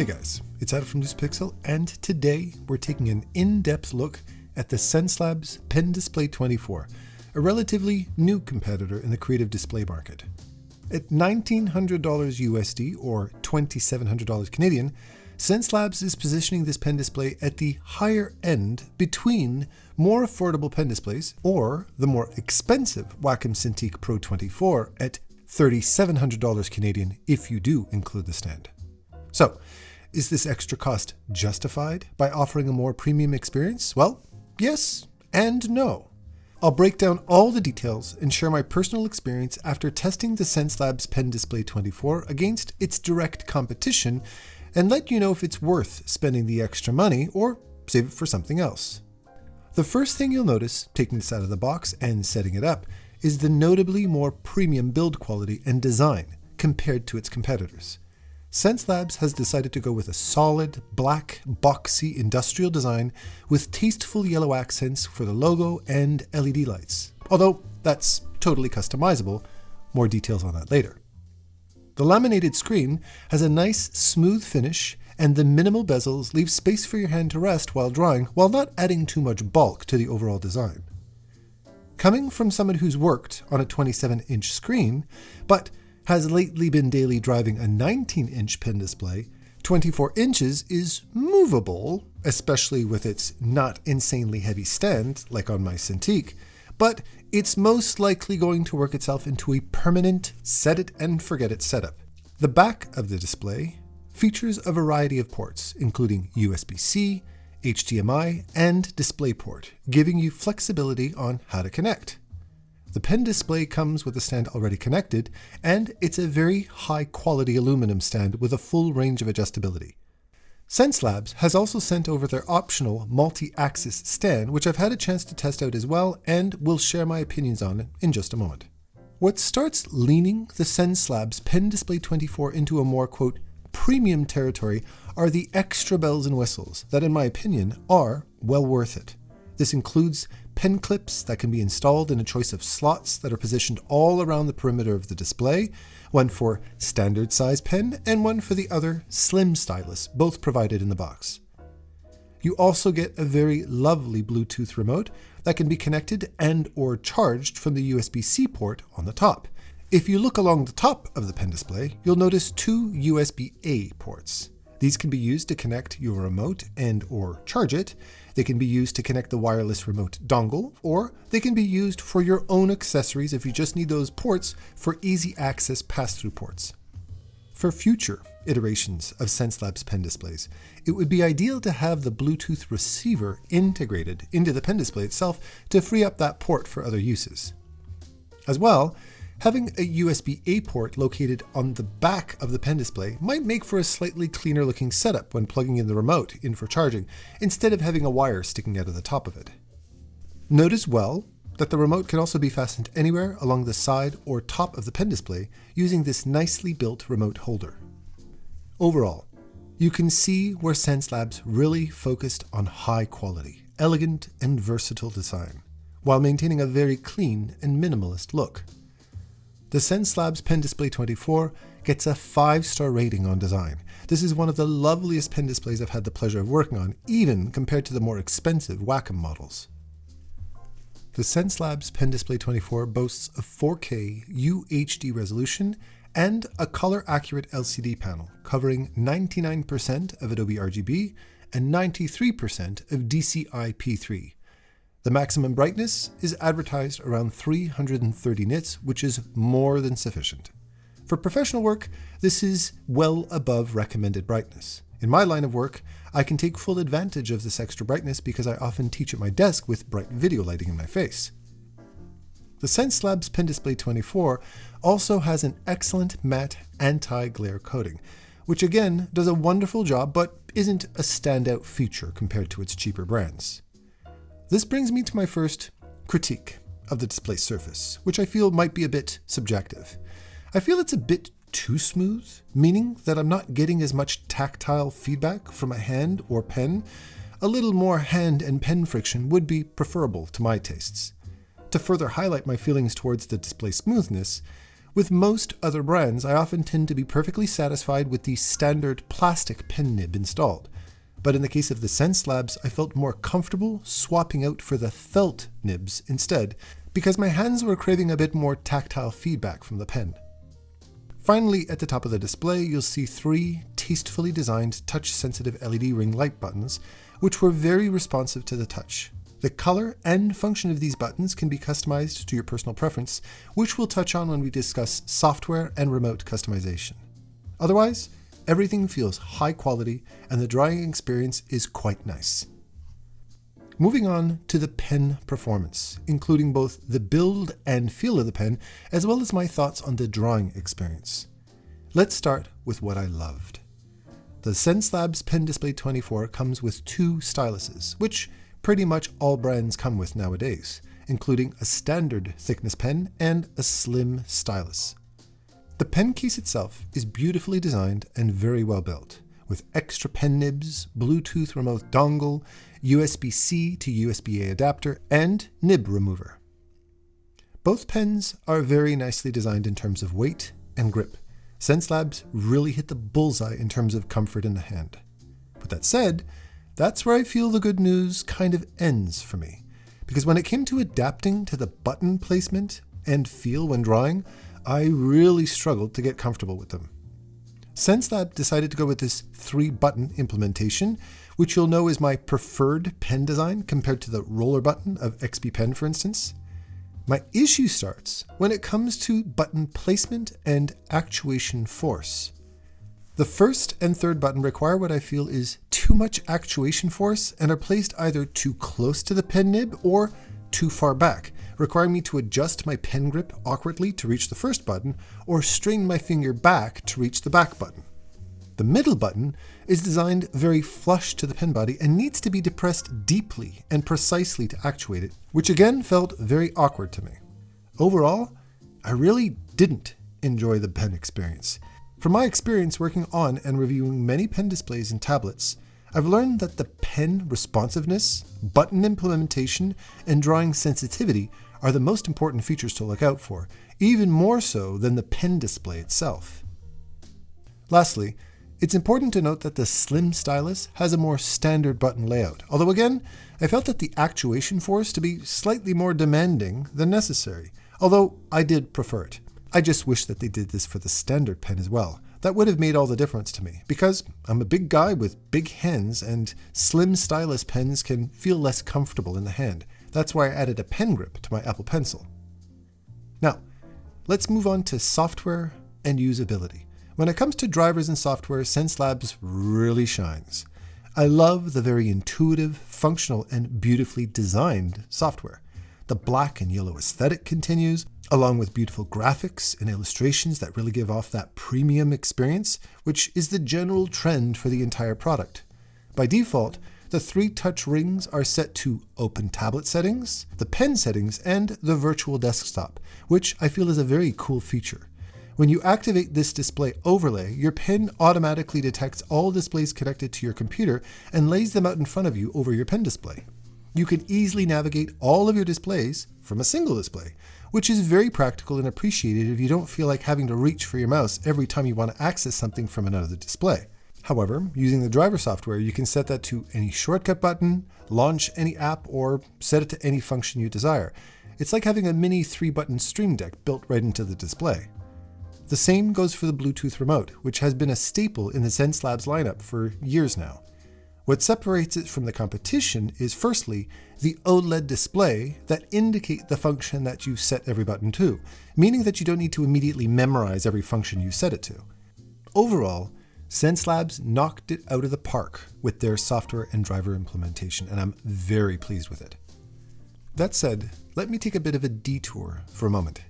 Hey guys, it's Adam from LUCIDPIXUL, and today we're taking an in-depth look at the Xencelabs Pen Display 24, a relatively new competitor in the creative display market. At $1,900 USD or $2,700 Canadian, Xencelabs is positioning this pen display at the higher end between more affordable pen displays or the more expensive Wacom Cintiq Pro 24 at $3,700 Canadian if you do include the stand. So, is this extra cost justified by offering a more premium experience? Well, yes and no. I'll break down all the details and share my personal experience after testing the Xencelabs Pen Display 24 against its direct competition and let you know if it's worth spending the extra money or save it for something else. The first thing you'll notice, taking this out of the box and setting it up, is the notably more premium build quality and design compared to its competitors. Xencelabs has decided to go with a solid, black, boxy industrial design with tasteful yellow accents for the logo and LED lights, although that's totally customizable. More details on that later. The laminated screen has a nice, smooth finish, and the minimal bezels leave space for your hand to rest while drawing, while not adding too much bulk to the overall design. Coming from someone who's worked on a 27-inch screen, but has lately been daily driving a 19-inch pen display, 24 inches is movable, especially with its not insanely heavy stand like on my Cintiq, but it's most likely going to work itself into a permanent set-it-and-forget-it setup. The back of the display features a variety of ports, including USB-C, HDMI, and DisplayPort, giving you flexibility on how to connect. The pen display comes with the stand already connected, and it's a very high-quality aluminum stand with a full range of adjustability. Xencelabs has also sent over their optional multi-axis stand, which I've had a chance to test out as well, and will share my opinions on in just a moment. What starts leaning the Xencelabs Pen Display 24 into a more, quote, premium territory are the extra bells and whistles that, in my opinion, are well worth it. This includes pen clips that can be installed in a choice of slots that are positioned all around the perimeter of the display, one for standard size pen and one for the other slim stylus, both provided in the box. You also get a very lovely Bluetooth remote that can be connected and or charged from the USB-C port on the top. If you look along the top of the pen display, you'll notice two USB-A ports. These can be used to connect your remote and or charge it. They can be used to connect the wireless remote dongle, or they can be used for your own accessories if you just need those ports for easy access pass-through ports. For future iterations of Xencelabs pen displays, it would be ideal to have the Bluetooth receiver integrated into the pen display itself to free up that port for other uses. As well, having a USB-A port located on the back of the pen display might make for a slightly cleaner looking setup when plugging in the remote in for charging, instead of having a wire sticking out of the top of it. Note as well that the remote can also be fastened anywhere along the side or top of the pen display using this nicely built remote holder. Overall, you can see where Xencelabs really focused on high quality, elegant and versatile design, while maintaining a very clean and minimalist look. The Xencelabs Pen Display 24 gets a 5-star rating on design. This is one of the loveliest pen displays I've had the pleasure of working on, even compared to the more expensive Wacom models. The Xencelabs Pen Display 24 boasts a 4K UHD resolution and a color-accurate LCD panel covering 99% of Adobe RGB and 93% of DCI-P3. The maximum brightness is advertised around 330 nits, which is more than sufficient. For professional work, this is well above recommended brightness. In my line of work, I can take full advantage of this extra brightness because I often teach at my desk with bright video lighting in my face. The Xencelabs Pen Display 24 also has an excellent matte anti-glare coating, which again does a wonderful job but isn't a standout feature compared to its cheaper brands. This brings me to my first critique of the display surface, which I feel might be a bit subjective. I feel it's a bit too smooth, meaning that I'm not getting as much tactile feedback from a hand or pen. A little more hand and pen friction would be preferable to my tastes. To further highlight my feelings towards the display smoothness, With most other brands, I often tend to be perfectly satisfied with the standard plastic pen nib installed. But in the case of the Xencelabs, I felt more comfortable swapping out for the felt nibs instead, because my hands were craving a bit more tactile feedback from the pen. Finally, at the top of the display, you'll see 3 tastefully designed touch-sensitive LED ring light buttons, which were very responsive to the touch. The color and function of these buttons can be customized to your personal preference, which we'll touch on when we discuss software and remote customization. Otherwise, everything feels high quality and the drawing experience is quite nice. Moving on to the pen performance, including both the build and feel of the pen, as well as my thoughts on the drawing experience. Let's start with what I loved. The Xencelabs Pen Display 24 comes with 2 styluses, which pretty much all brands come with nowadays, including a standard thickness pen and a slim stylus. The pen case itself is beautifully designed and very well built, with extra pen nibs, Bluetooth remote dongle, USB-C to USB-A adapter, and nib remover. Both pens are very nicely designed in terms of weight and grip. Xencelabs really hit the bullseye in terms of comfort in the hand. With that said, that's where I feel the good news kind of ends for me, because when it came to adapting to the button placement and feel when drawing, I really struggled to get comfortable with them. Xencelab decided to go with this 3-button implementation, which you'll know is my preferred pen design compared to the roller button of XP Pen, for instance. My issue starts when it comes to button placement and actuation force. The first and third button require what I feel is too much actuation force and are placed either too close to the pen nib or too far back, requiring me to adjust my pen grip awkwardly to reach the first button or strain my finger back to reach the back button. The middle button is designed very flush to the pen body and needs to be depressed deeply and precisely to actuate it, which again felt very awkward to me. Overall, I really didn't enjoy the pen experience. From my experience working on and reviewing many pen displays and tablets, I've learned that the pen responsiveness, button implementation, and drawing sensitivity are the most important features to look out for, even more so than the pen display itself. Lastly, it's important to note that the slim stylus has a more standard button layout, although again, I felt that the actuation force to be slightly more demanding than necessary, although I did prefer it. I just wish that they did this for the standard pen as well. That would have made all the difference to me, because I'm a big guy with big hands and slim stylus pens can feel less comfortable in the hand. That's why I added a pen grip to my Apple Pencil. Now, let's move on to software and usability. When it comes to drivers and software, Xencelabs really shines. I love the very intuitive, functional, and beautifully designed software. The black and yellow aesthetic continues, along with beautiful graphics and illustrations that really give off that premium experience, which is the general trend for the entire product. By default, the 3 touch rings are set to open tablet settings, the pen settings, and the virtual desktop, which I feel is a very cool feature. When you activate this display overlay, your pen automatically detects all displays connected to your computer and lays them out in front of you over your pen display. You can easily navigate all of your displays from a single display, which is very practical and appreciated if you don't feel like having to reach for your mouse every time you want to access something from another display. However, using the driver software, you can set that to any shortcut button, launch any app, or set it to any function you desire. It's like having a mini 3-button Stream Deck built right into the display. The same goes for the Bluetooth remote, which has been a staple in the Xencelabs lineup for years now. What separates it from the competition is firstly, the OLED display that indicate the function that you've set every button to, meaning that you don't need to immediately memorize every function you set it to. Overall, Xencelabs knocked it out of the park with their software and driver implementation, and I'm very pleased with it. That said, let me take a bit of a detour for a moment.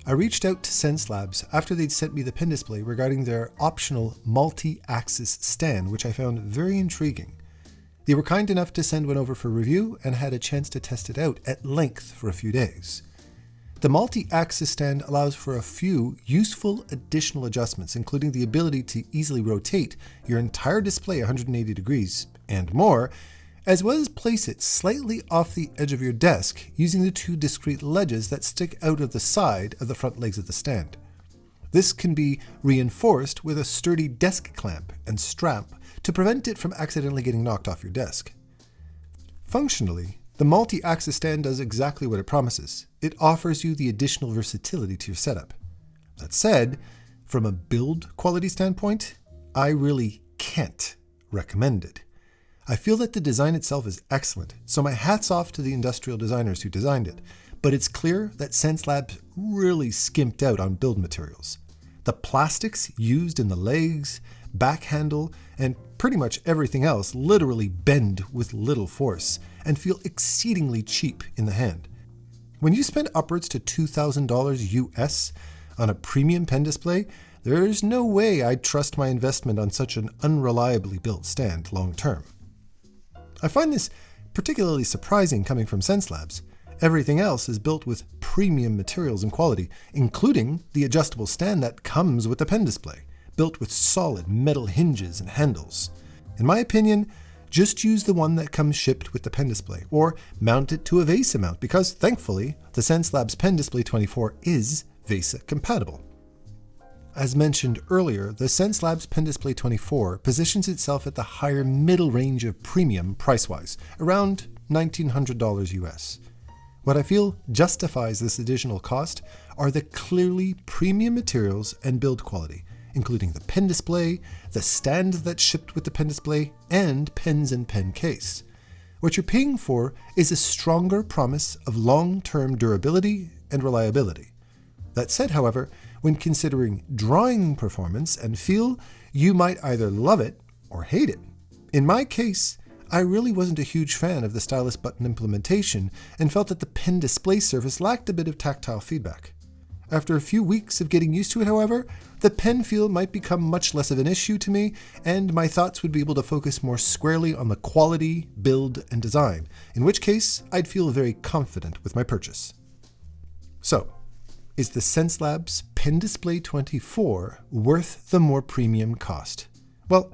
I reached out to Xencelabs after they'd sent me the pen display regarding their optional multi-axis stand, which I found very intriguing. They were kind enough to send one over for review and had a chance to test it out at length for a few days. The multi-axis stand allows for a few useful additional adjustments, including the ability to easily rotate your entire display 180 degrees and more, as well as place it slightly off the edge of your desk using the 2 discrete ledges that stick out of the side of the front legs of the stand. This can be reinforced with a sturdy desk clamp and strap to prevent it from accidentally getting knocked off your desk. Functionally, the multi-axis stand does exactly what it promises. It offers you the additional versatility to your setup. That said, from a build quality standpoint, I really can't recommend it. I feel that the design itself is excellent, so my hat's off to the industrial designers who designed it, but it's clear that Xencelabs really skimped out on build materials. The plastics used in the legs, back handle, and pretty much everything else literally bend with little force and feel exceedingly cheap in the hand. When you spend upwards to $2,000 US on a premium pen display, there's no way I'd trust my investment on such an unreliably built stand long term. I find this particularly surprising coming from Xencelabs. Everything else is built with premium materials and quality, including the adjustable stand that comes with the pen display, built with solid metal hinges and handles. In my opinion, just use the one that comes shipped with the pen display, or mount it to a VESA mount, because thankfully, the Xencelabs Pen Display 24 is VESA compatible. As mentioned earlier, the Xencelabs Pen Display 24 positions itself at the higher middle range of premium price-wise, around $1,900 US. What I feel justifies this additional cost are the clearly premium materials and build quality, including the pen display, the stand that's shipped with the pen display, and pens and pen case. What you're paying for is a stronger promise of long-term durability and reliability. That said, however, when considering drawing performance and feel, you might either love it or hate it. In my case, I really wasn't a huge fan of the stylus button implementation and felt that the pen display surface lacked a bit of tactile feedback. After a few weeks of getting used to it, however, the pen feel might become much less of an issue to me, and my thoughts would be able to focus more squarely on the quality, build, and design, in which case I'd feel very confident with my purchase. So, is the Xencelabs Pen Display 24 worth the more premium cost? Well,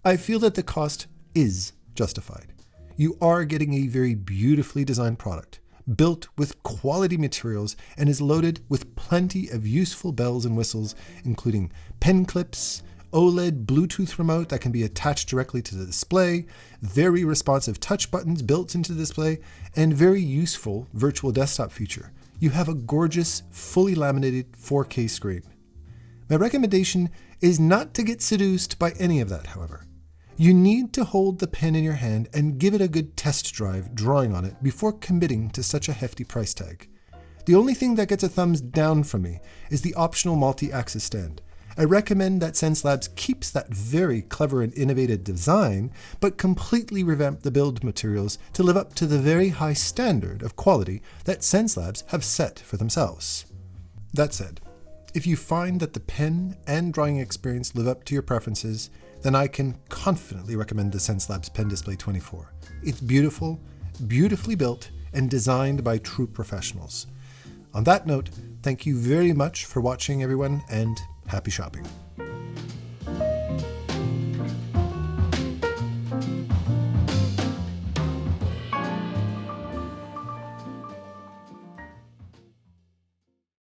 I feel that the cost is justified. You are getting a very beautifully designed product, built with quality materials, and is loaded with plenty of useful bells and whistles, including pen clips, OLED Bluetooth remote that can be attached directly to the display, very responsive touch buttons built into the display, and very useful virtual desktop feature. You have a gorgeous, fully laminated 4K screen. My recommendation is not to get seduced by any of that, however. You need to hold the pen in your hand and give it a good test drive drawing on it before committing to such a hefty price tag. The only thing that gets a thumbs down from me is the optional multi-axis stand. I recommend that Xencelabs keeps that very clever and innovative design, but completely revamp the build materials to live up to the very high standard of quality that Xencelabs have set for themselves. That said, if you find that the pen and drawing experience live up to your preferences, then I can confidently recommend the Xencelabs Pen Display 24. It's beautiful, beautifully built, and designed by true professionals. On that note, thank you very much for watching, everyone, and happy shopping.